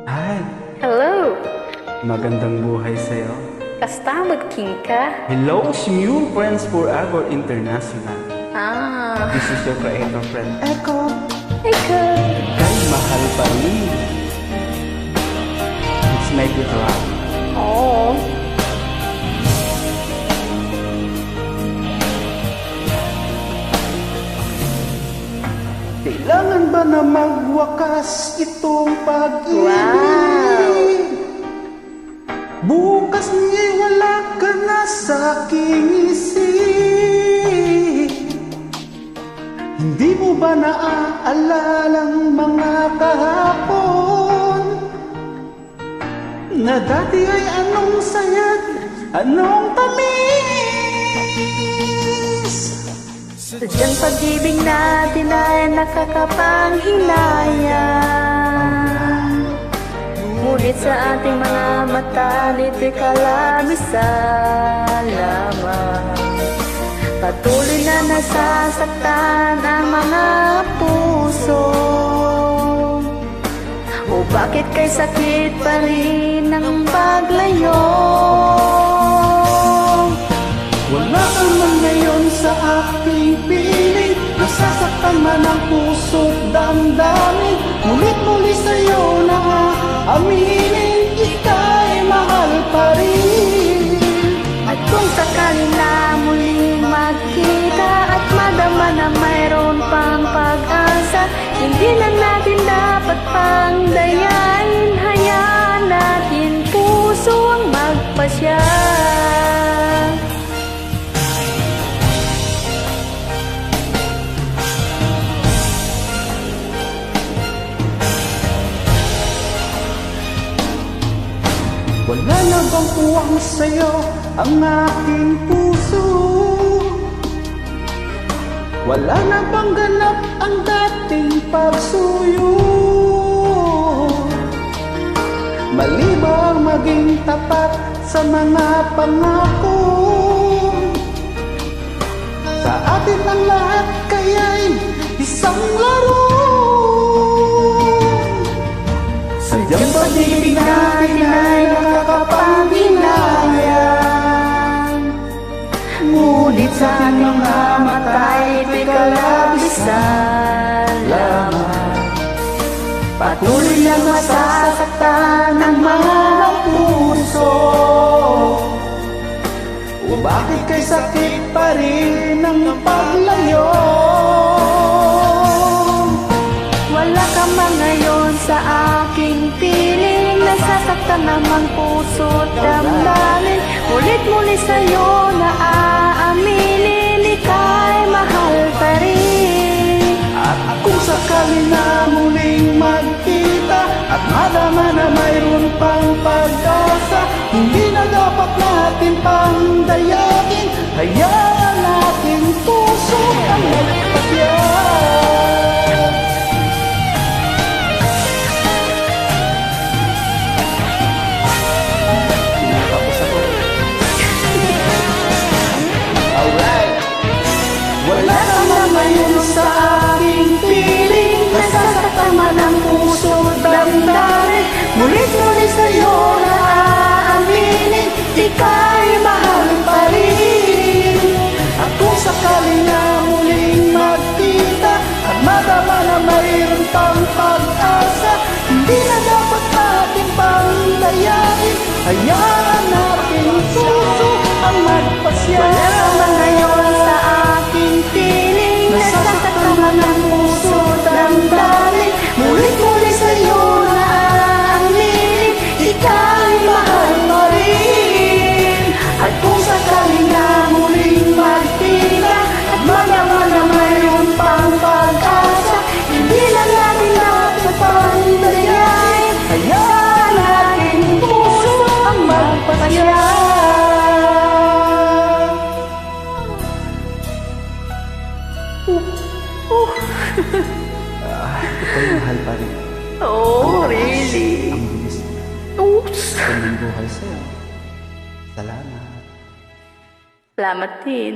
Hi, Hello, magandang buhay sa'yo. kasta magking ka? Hello, Shmule Friends Forever International. This is your creator friend, Echo. Ikaw. Kay mahal pa rin. Let's make it love. Oo. Kailangan ba na magwakas itong pag-ibig? Wow. Bukas ni'y wala ka na sa aking isip. Hindi mo ba naaalalang mga kahapon na dati ay anong sayat, anong tamis? Sadyang pag-ibig natin ay nakakapanghinayang. Ngunit sa ating mga mata, nito'y kalabisan lamang. Patuloy na nasasaktan ang mga puso. O bakit kay sakit pa rin ang paglayo? Wala ka man ngayon sa aking piling, nasasaktan man ang puso't damdamin. Mulit-muli sa'yo na aminin, ika'y mahal pa rin. At kung sakali na muling magkita at madama na mayroon pang pag-asa, hindi na natin dapat pang dayain. Hayaan natin puso ang magpasya. Wala na bang puwang sa'yo ang aking puso? Wala na bang ganap ang dating pagsuyo? Mali ba ang maging tapat sa mga pangako? Sa atin ang lahat kaya'y isang laro. Sadyang pag-ibig natin ay nakakapanghinayang. Ngunit sa ating mga mata'y ito'y kalabisan lamang. Patuloy lang masasaktan ang mga puso. O bakit kay sakit pa rin ang paglayo? Wala ka man ngayon sa aking piling, nasasaktan namang puso't damdamin. Ulit-muli sa'yo na aaminin, ika'y mahal pa rin. At kung sakali na muling magkita at madama na mayroon pang pag-asa, hindi na dapat natin pang dayakin. Hayaan natin puso ang magpasya. Tapos ako. Alright. Wala naman ngayon sa aking piling, Nasasaktan man ang puso't damdamin. Mulit-muli sa'yo na aaminin, ika'y mahal pa rin. at kung sakali na muling magkita at madama na mayroon pang pag-asa, hindi na dapat natin pang dayain. Hayaan natin puso ang magpasya. Wala ka man ngayon sa aking piling, nasasaktan man ang puso't damdamin. Mulit-muli sa'yo na aaminin, ika'y mahal pa rin. At kung sakali na muling magkita at madama na mayroon pang pag-asa, Hindi lang natin dapat pang dayain. hayaan natin puso ang magpasya. Ito'y mahal pa rin. Oh, really? Ang bilis Oops. ng buhay sa'yo. Salamat. Salamat din.